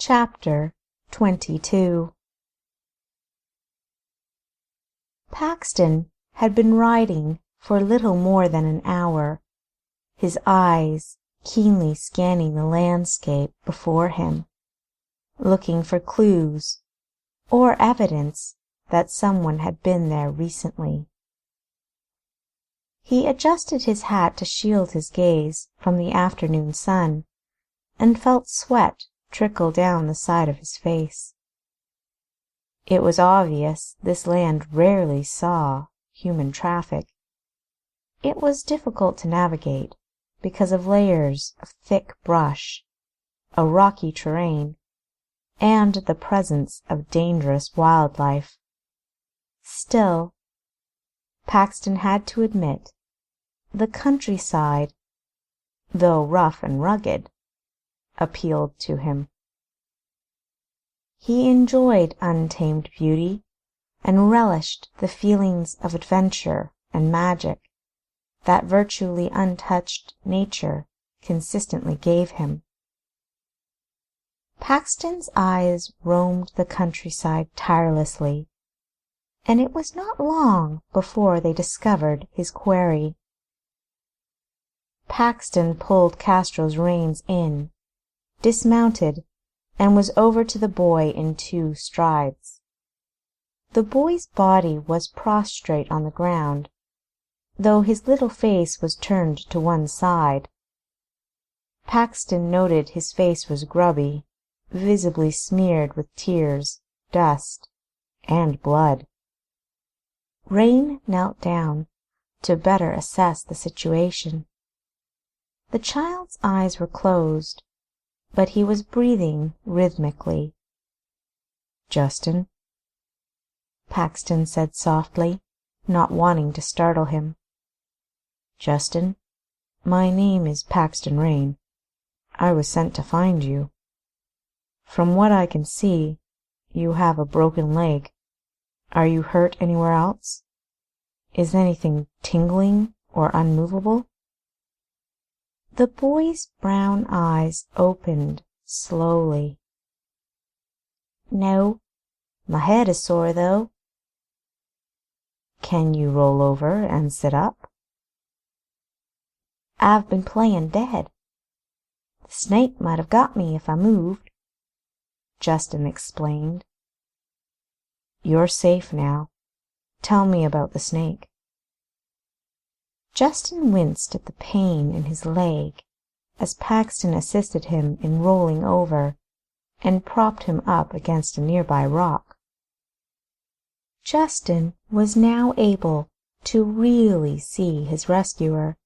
Chapter 22. Paxton had been riding for little more than an hour, his eyes keenly scanning the landscape before him, looking for clues or evidence that someone had been there recently. He adjusted his hat to shield his gaze from the afternoon sun, and felt sweat trickle down the side of his face. It was obvious this land rarely saw human traffic. It was difficult to navigate because of layers of thick brush, a rocky terrain, and the presence of dangerous wildlife. Still, Paxton had to admit, the countryside, though rough and rugged, appealed to him. He enjoyed untamed beauty and relished the feelings of adventure and magic that virtually untouched nature consistently gave him. Paxton's eyes roamed the countryside tirelessly, and it was not long before they discovered his quarry. Paxton pulled Castro's reins in, dismounted, and was over to the boy in 2 strides. The boy's body was prostrate on the ground, though his little face was turned to one side. Paxton noted his face was grubby, visibly smeared with tears, dust, and blood. Reign knelt down to better assess the situation. The child's eyes were closed, but he was breathing rhythmically. "Justin," Paxton said softly, not wanting to startle him. "Justin, my name is Paxton Reign. I was sent to find you. From what I can see, you have a broken leg. Are you hurt anywhere else? Is anything tingling or unmovable?" The boy's brown eyes opened slowly. "No, my head is sore, though." "Can you roll over and sit up?" "I've been playing dead. The snake might have got me if I moved," Justin explained. "You're safe now. Tell me about the snake." Justin winced at the pain in his leg as Paxton assisted him in rolling over and propped him up against a nearby rock. Justin was now able to really see his rescuer,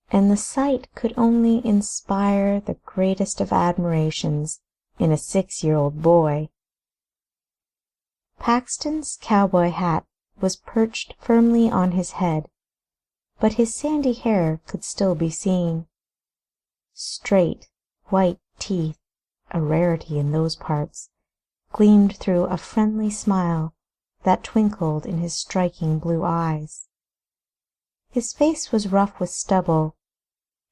and the sight could only inspire the greatest of admirations in a 6-year-old boy. Paxton's cowboy hat was perched firmly on his head, but his sandy hair could still be seen. Straight, white teeth, a rarity in those parts, gleamed through a friendly smile that twinkled in his striking blue eyes. His face was rough with stubble,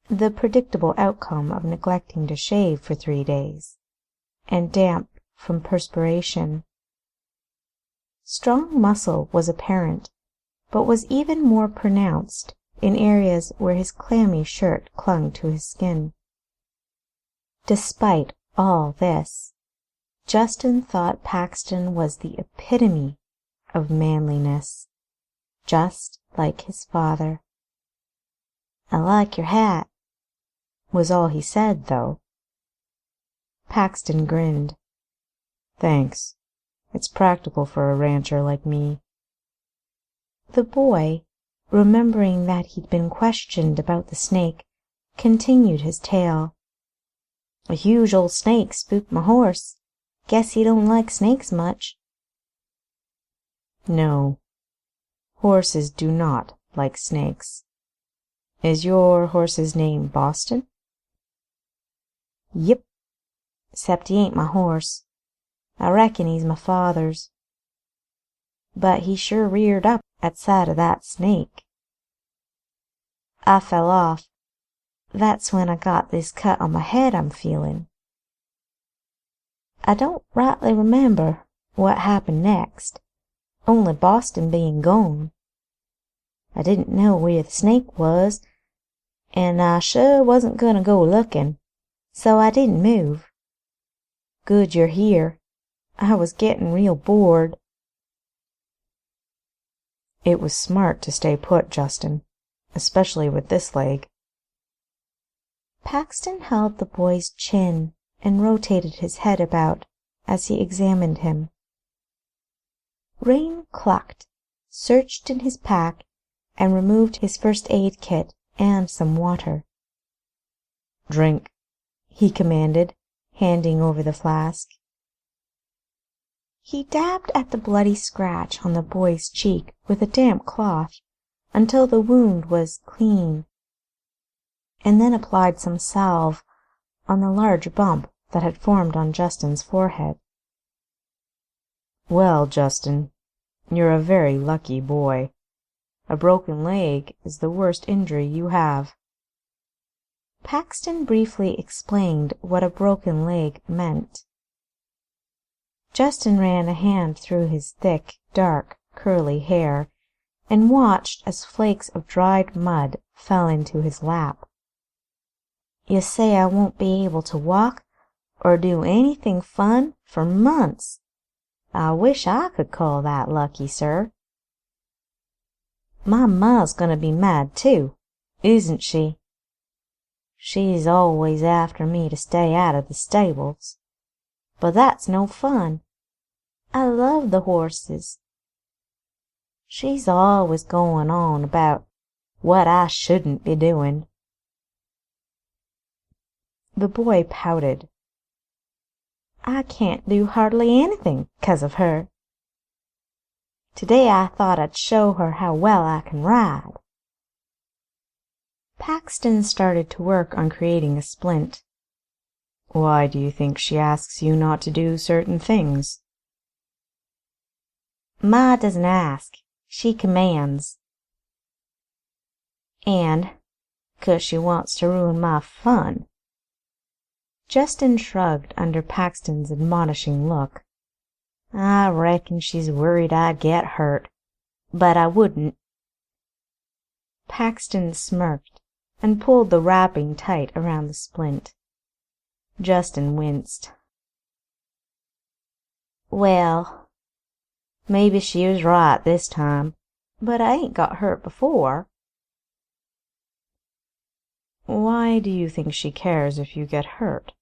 the predictable outcome of neglecting to shave for 3 days, and damp from perspiration. Strong muscle was apparent, but was even more pronounced in areas where his clammy shirt clung to his skin. Despite all this, Justin thought Paxton was the epitome of manliness, just like his father. "I like your hat," was all he said, though. Paxton grinned. "Thanks. It's practical for a rancher like me." The boy, remembering that he'd been questioned about the snake, continued his tale. "A huge old snake spooked my horse. Guess he don't like snakes much." "No, horses do not like snakes. Is your horse's name Boston?" "Yep, 'cept he ain't my horse. I reckon he's my father's. But he sure reared up at sight of that snake. I fell off. That's when I got this cut on my head I'm feeling." I don't rightly remember what happened next, only Boston being gone. I didn't know where the snake was, and I sure wasn't gonna go looking, so I didn't move. Good you're here. I was getting real bored. It was smart to stay put, Justin, especially with this leg. Paxton held the boy's chin and rotated his head about as he examined him. Reign clucked, searched in his pack, and removed his first aid kit and some water. Drink, he commanded, handing over the flask. He dabbed at the bloody scratch on the boy's cheek with a damp cloth until the wound was clean, and then applied some salve on the large bump that had formed on Justin's forehead. Well, Justin, you're a very lucky boy. A broken leg is the worst injury you have. Paxton briefly explained what a broken leg meant. Justin ran a hand through his thick, dark, curly hair and watched as flakes of dried mud fell into his lap. You say I won't be able to walk or do anything fun for months. I wish I could call that lucky, sir. My ma's gonna be mad, too, isn't she? She's always after me to stay out of the stables, but that's no fun. I love the horses. She's always going on about what I shouldn't be doing. The boy pouted. I can't do hardly anything 'cause of her. Today I thought I'd show her how well I can ride. Paxton started to work on creating a splint. Why do you think she asks you not to do certain things? Ma doesn't ask, she commands. And 'cause she wants to ruin my fun. Justin shrugged under Paxton's admonishing look. I reckon she's worried I'd get hurt, but I wouldn't. Paxton smirked and pulled the wrapping tight around the splint. Justin winced. Well, maybe she was right this time, but I ain't got hurt before. Why do you think she cares if you get hurt?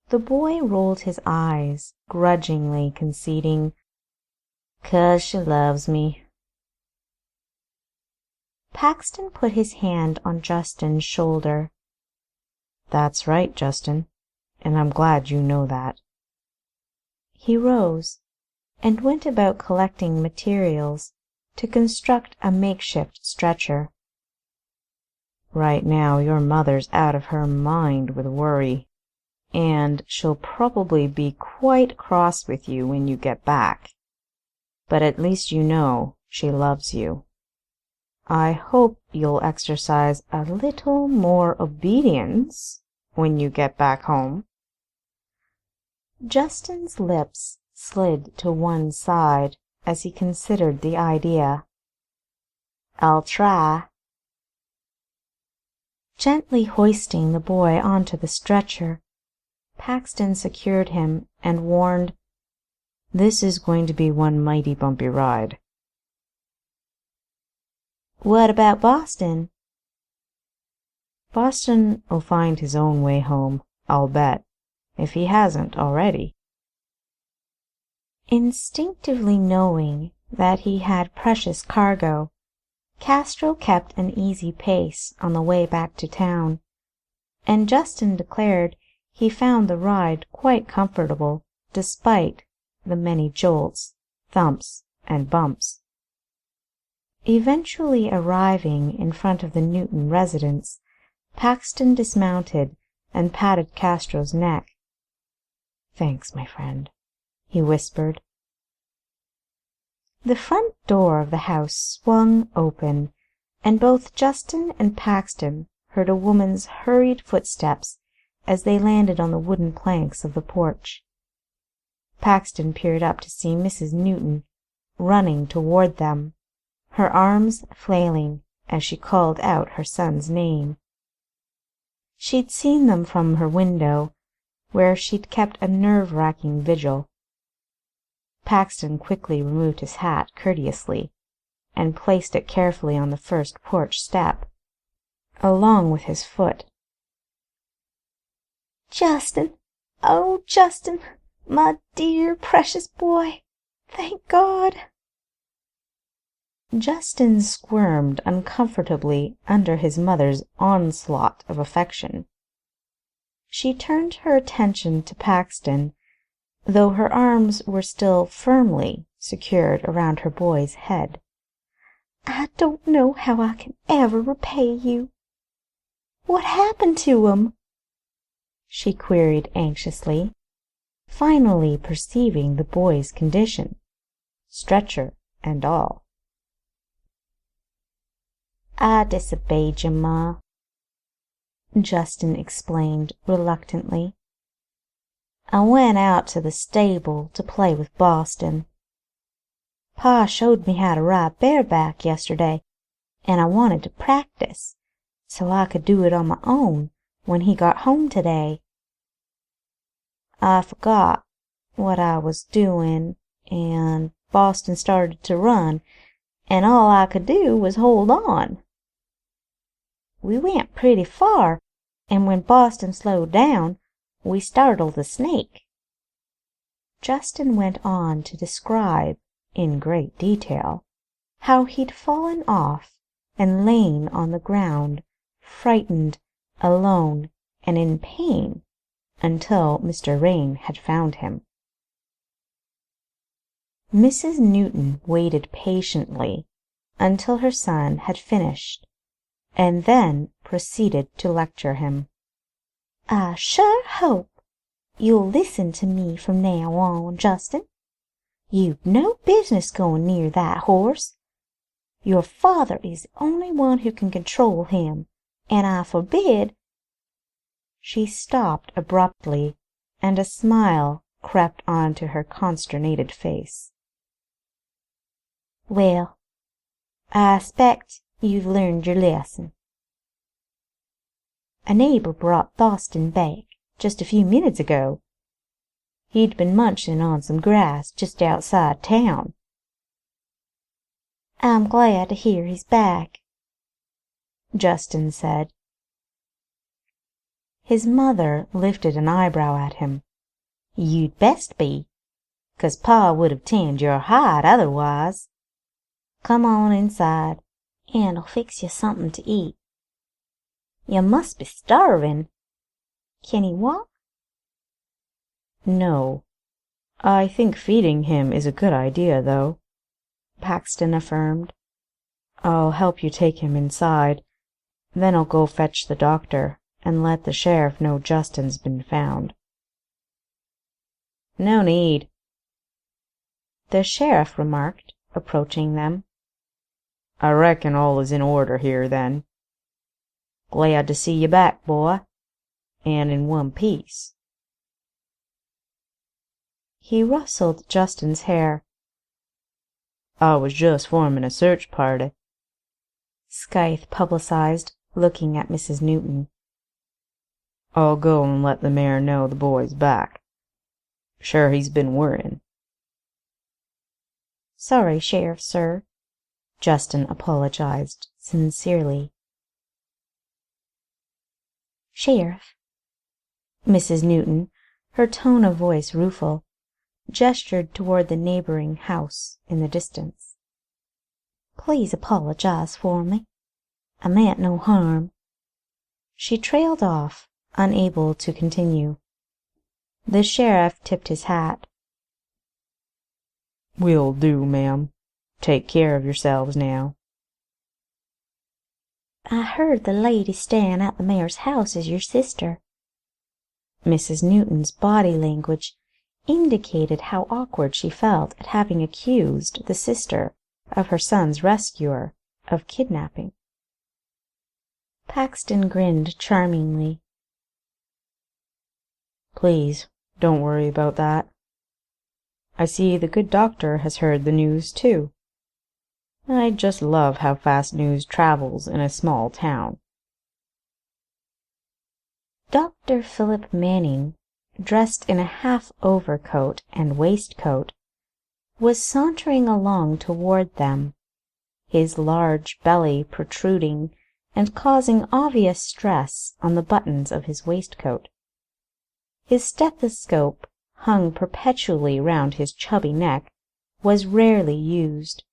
The boy rolled his eyes, grudgingly conceding, "'Cause she loves me." Paxton put his hand on Justin's shoulder. That's right, Justin, and I'm glad you know that. He rose and went about collecting materials to construct a makeshift stretcher. Right now your mother's out of her mind with worry, and she'll probably be quite cross with you when you get back. But at least you know she loves you. I hope you'll exercise a little more obedience when you get back home. Justin's lips slid to one side as he considered the idea. I'll try. Gently hoisting the boy onto the stretcher, Paxton secured him and warned, "This is going to be one mighty bumpy ride." What about Boston? Boston'll find his own way home, I'll bet, if he hasn't already. Instinctively knowing that he had precious cargo, Castro kept an easy pace on the way back to town, and Justin declared he found the ride quite comfortable despite the many jolts, thumps, and bumps. Eventually arriving in front of the Newton residence, Paxton dismounted and patted Castro's neck. "Thanks, my friend," he whispered. The front door of the house swung open, and both Justin and Paxton heard a woman's hurried footsteps as they landed on the wooden planks of the porch. Paxton peered up to see Mrs. Newton running toward them, her arms flailing as she called out her son's name. She'd seen them from her window, where she'd kept a nerve-wracking vigil. Paxton quickly removed his hat courteously and placed it carefully on the first porch step, along with his foot. "Justin! Oh, Justin, my dear, precious boy! Thank God!" Justin squirmed uncomfortably under his mother's onslaught of affection. She turned her attention to Paxton, though her arms were still firmly secured around her boy's head. "I don't know how I can ever repay you. What happened to 'em?" she queried anxiously, finally perceiving the boy's condition, stretcher and all. "I disobeyed you, Ma," Justin explained reluctantly. "I went out to the stable to play with Boston. Pa showed me how to ride bareback yesterday, and I wanted to practice, so I could do it on my own when he got home today. I forgot what I was doing, and Boston started to run, and all I could do was hold on. We went pretty far, and when Boston slowed down, we startled the snake." Justin went on to describe, in great detail, how he'd fallen off and lain on the ground, frightened, alone, and in pain, until Mr. Reign had found him. Mrs. Newton waited patiently until her son had finished, and then proceeded to lecture him. "I sure hope you'll listen to me from now on, Justin. You've no business going near that horse. Your father is the only one who can control him, and I forbid—" She stopped abruptly, and a smile crept onto her consternated face. "Well, I expect you've learned your lesson. A neighbor brought Boston back just a few minutes ago. He'd been munching on some grass just outside town." "I'm glad to hear he's back," Justin said. His mother lifted an eyebrow at him. "You'd best be, 'cause Pa would have tanned your hide otherwise. Come on inside, and I'll fix you something to eat. You must be starving. Can he walk?" "No. I think feeding him is a good idea, though," Paxton affirmed. "I'll help you take him inside. Then I'll go fetch the doctor and let the sheriff know Justin's been found." "No need," the sheriff remarked, approaching them. "I reckon all is in order here, then. Glad to see you back, boy, and in one piece." He rustled Justin's hair. "I was just forming a search party," Scythe publicized, looking at Mrs. Newton. "I'll go and let the mayor know the boy's back. Sure he's been worrying." "Sorry, Sheriff, sir," Justin apologized sincerely. "Sheriff," Mrs. Newton, her tone of voice rueful, gestured toward the neighboring house in the distance. "please apologize for me. I meant no harm." She trailed off, unable to continue. The sheriff tipped his hat. "Will do, ma'am. Take care of yourselves now." "I heard the lady staying at the mayor's house is your sister." Mrs. Newton's body language indicated how awkward she felt at having accused the sister of her son's rescuer of kidnapping. Paxton grinned charmingly. Please, don't worry about that. I see the good doctor has heard the news, too. I just love how fast news travels in a small town. Dr. Philip Manning, dressed in a half-overcoat and waistcoat, was sauntering along toward them, his large belly protruding and causing obvious stress on the buttons of his waistcoat. His stethoscope, hung perpetually round his chubby neck, was rarely used.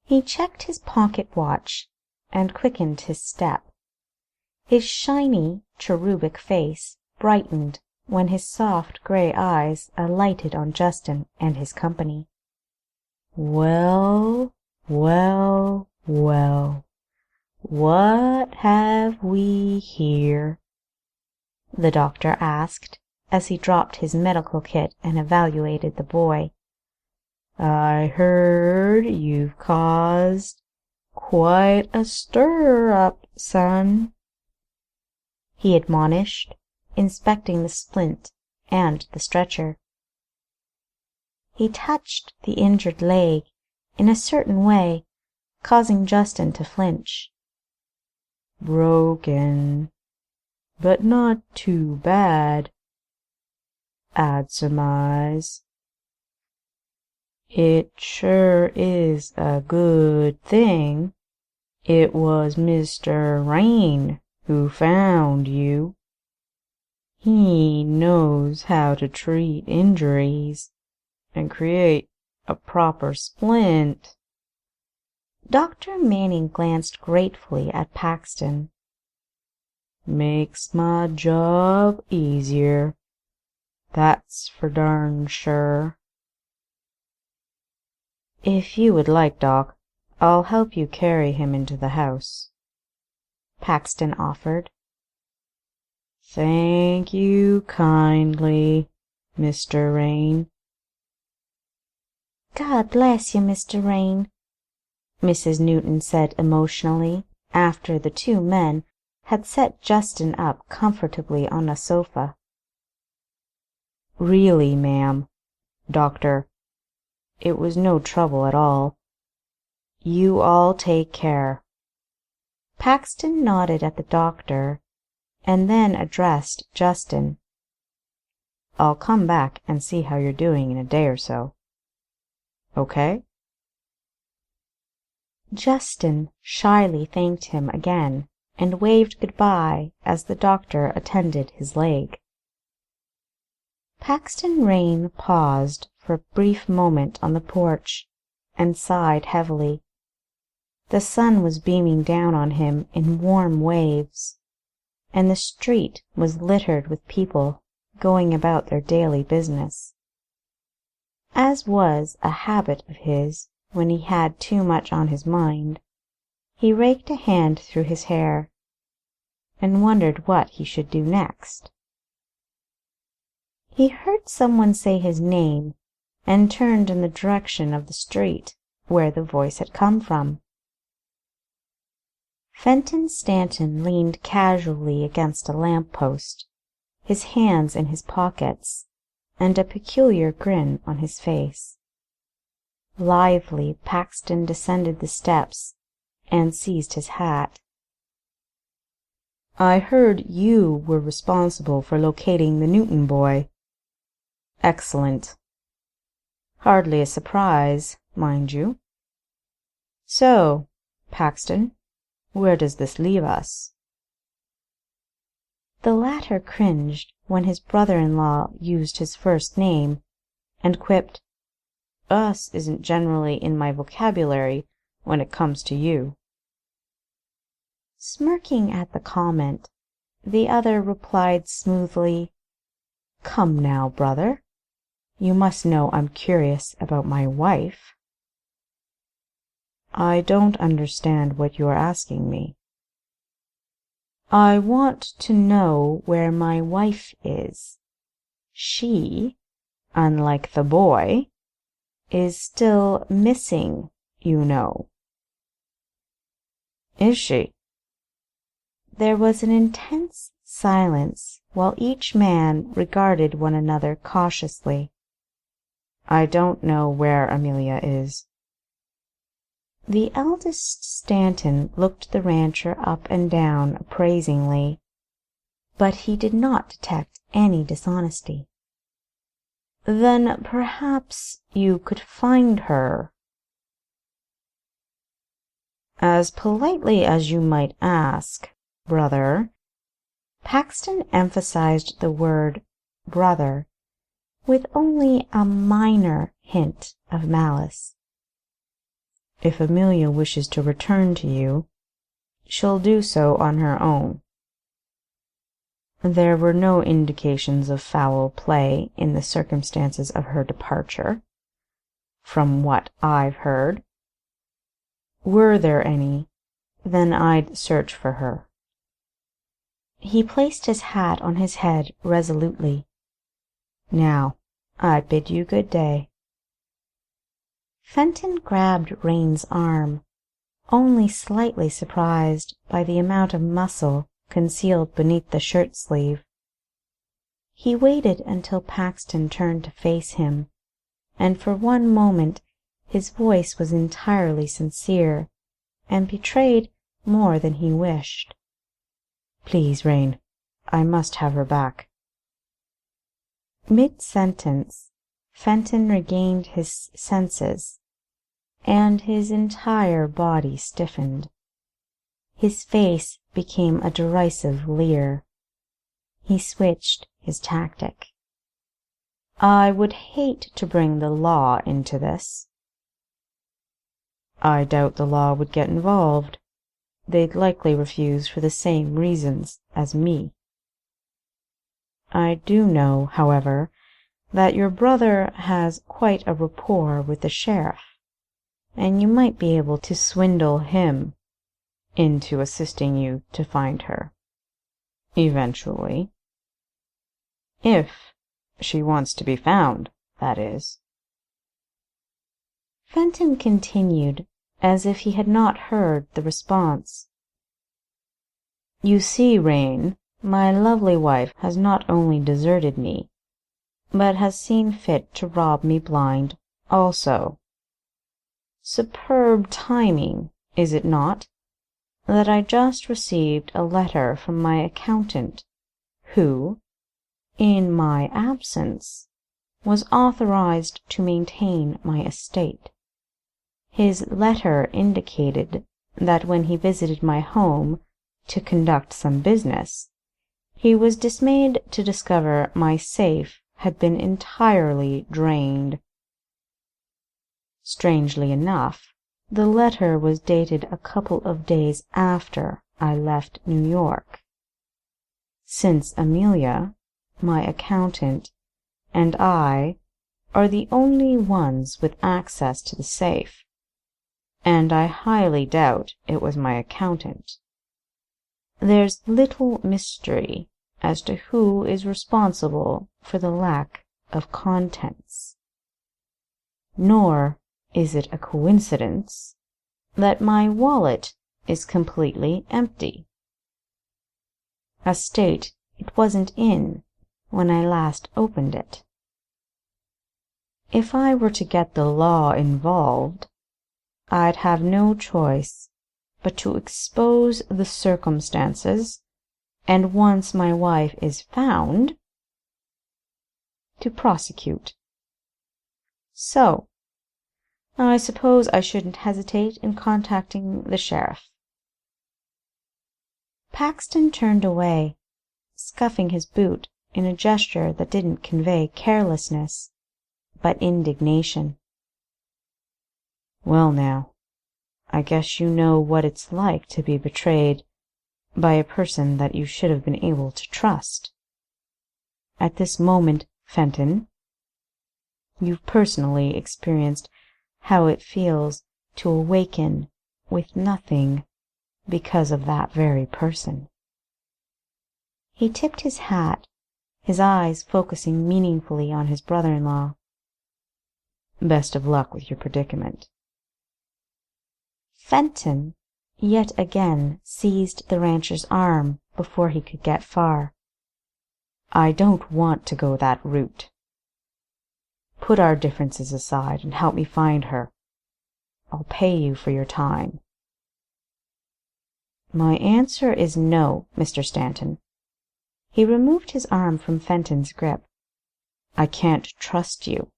He checked his pocket watch and quickened his step. His shiny, cherubic face brightened when his soft gray eyes alighted on Justin and his company. Well, well, well, what have we here? The doctor asked, as he dropped his medical kit and evaluated the boy. I heard you've caused quite a stir-up, son, he admonished, inspecting the splint and the stretcher. He touched the injured leg in a certain way, causing Justin to flinch. Broken, but not too bad, I'd surmise. It sure is a good thing it was Mr. Reign who found you. He knows how to treat injuries and create a proper splint. Dr. Manning glanced gratefully at Paxton. Makes my job easier, that's for darn sure. If you would like, Doc, I'll help you carry him into the house, Paxton offered. Thank you kindly, Mr. Reign. God bless you, Mr. Reign, Mrs. Newton said emotionally, after the two men had set Justin up comfortably on a sofa. Really, ma'am, doctor, it was no trouble at all. You all take care. Paxton nodded at the doctor, and then addressed Justin. I'll come back and see how you're doing in a day or so. Okay? Justin shyly thanked him again and waved goodbye as the doctor attended his leg. Paxton Reign paused for a brief moment on the porch and sighed heavily. The sun was beaming down on him in warm waves, and the street was littered with people going about their daily business. As was a habit of his when he had too much on his mind, he raked a hand through his hair and wondered what he should do next. He heard someone say his name and turned in the direction of the street where the voice had come from. Fenton Stanton leaned casually against a lamp-post, his hands in his pockets, and a peculiar grin on his face. Lively, Paxton descended the steps and seized his hat. I heard you were responsible for locating the Newton boy. Excellent. Hardly a surprise, mind you. So, Paxton, where does this leave us? The latter cringed when his brother-in-law used his first name, and quipped, Us isn't generally in my vocabulary when it comes to you. Smirking at the comment, the other replied smoothly, Come now, brother. You must know I'm curious about my wife. I don't understand what you're asking me. I want to know where my wife is. She, unlike the boy, is still missing, you know. Is she? There was an intense Silence, while each man regarded one another cautiously. I don't know where Amelia is. The eldest Stanton looked the rancher up and down appraisingly, but he did not detect any dishonesty. Then perhaps you could find her. As politely as you might ask, brother. Paxton emphasized the word brother with only a minor hint of malice. If Amelia wishes to return to you, she'll do so on her own. There were no indications of foul play in the circumstances of her departure, from what I've heard. Were there any, then I'd search for her. He placed his hat on his head resolutely. Now, I bid you good day. Fenton grabbed Rain's arm, only slightly surprised by the amount of muscle concealed beneath the shirt sleeve. He waited until Paxton turned to face him, and for one moment his voice was entirely sincere, and betrayed more than he wished. Please, Rain, I must have her back. Mid-sentence, Fenton regained his senses, and his entire body stiffened. His face became a derisive leer. He switched his tactic. I would hate to bring the law into this. I doubt the law would get involved. They'd likely refuse for the same reasons as me. I do know, however, that your brother has quite a rapport with the sheriff, and you might be able to swindle him into assisting you to find her. Eventually. If she wants to be found, that is. Fenton continued, as if he had not heard the response. You see, Rain, my lovely wife has not only deserted me, but has seen fit to rob me blind also. Superb timing, is it not, that I just received a letter from my accountant, who, in my absence, was authorized to maintain my estate. His letter indicated that when he visited my home to conduct some business, he was dismayed to discover my safe had been entirely drained. Strangely enough, the letter was dated a couple of days after I left New York. Since Amelia, my accountant, and I are the only ones with access to the safe, and I highly doubt it was my accountant, there's little mystery as to who is responsible for the lack of contents. Nor is it a coincidence that my wallet is completely empty, a state it wasn't in when I last opened it. If I were to get the law involved, I'd have no choice but to expose the circumstances, and once my wife is found, to prosecute. So, I suppose I shouldn't hesitate in contacting the sheriff. Paxton turned away, scuffing his boot in a gesture that didn't convey carelessness, but indignation. Well now, I guess you know what it's like to be betrayed by a person that you should have been able to trust. At this moment, Fenton, you've personally experienced how it feels to awaken with nothing because of that very person. He tipped his hat, his eyes focusing meaningfully on his brother-in-law. Best of luck with your predicament. Fenton yet again seized the rancher's arm before he could get far. I don't want to go that route. Put our differences aside and help me find her. I'll pay you for your time. My answer is no, Mr. Stanton. He removed his arm from Fenton's grip. I can't trust you.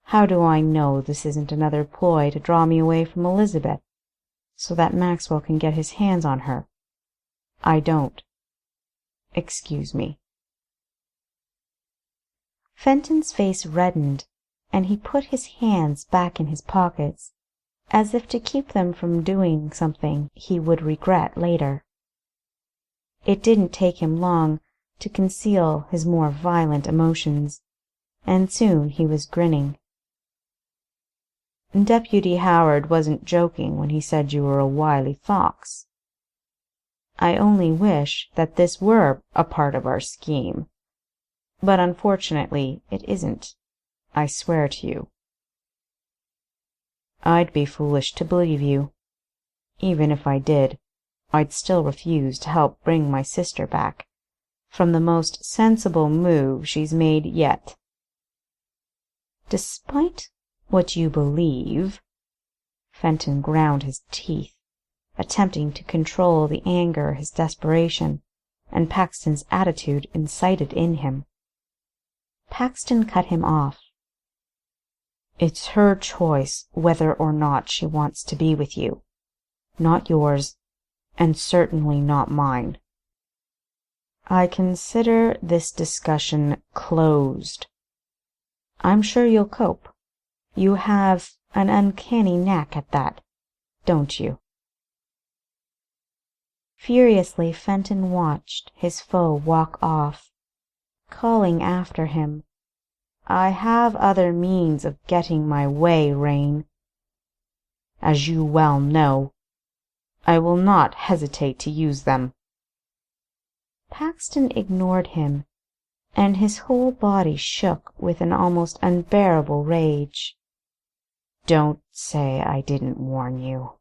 How do I know this isn't another ploy to draw me away from Elizabeth, so that Maxwell can get his hands on her? I don't. Excuse me. Fenton's face reddened, and he put his hands back in his pockets, as if to keep them from doing something he would regret later. It didn't take him long to conceal his more violent emotions, and soon he was grinning. Deputy Howard wasn't joking when he said you were a wily fox. I only wish that this were a part of our scheme, but unfortunately it isn't, I swear to you. I'd be foolish to believe you. Even if I did, I'd still refuse to help bring my sister back from the most sensible move she's made yet. Despite what you believe, Fenton ground his teeth, attempting to control the anger his desperation and Paxton's attitude incited in him. Paxton cut him off. It's her choice whether or not she wants to be with you, not yours, and certainly not mine. I consider this discussion closed. I'm sure you'll cope. You have an uncanny knack at that, don't you? Furiously, Fenton watched his foe walk off, calling after him, I have other means of getting my way, Reign. As you well know, I will not hesitate to use them. Paxton ignored him, and his whole body shook with an almost unbearable rage. Don't say I didn't warn you.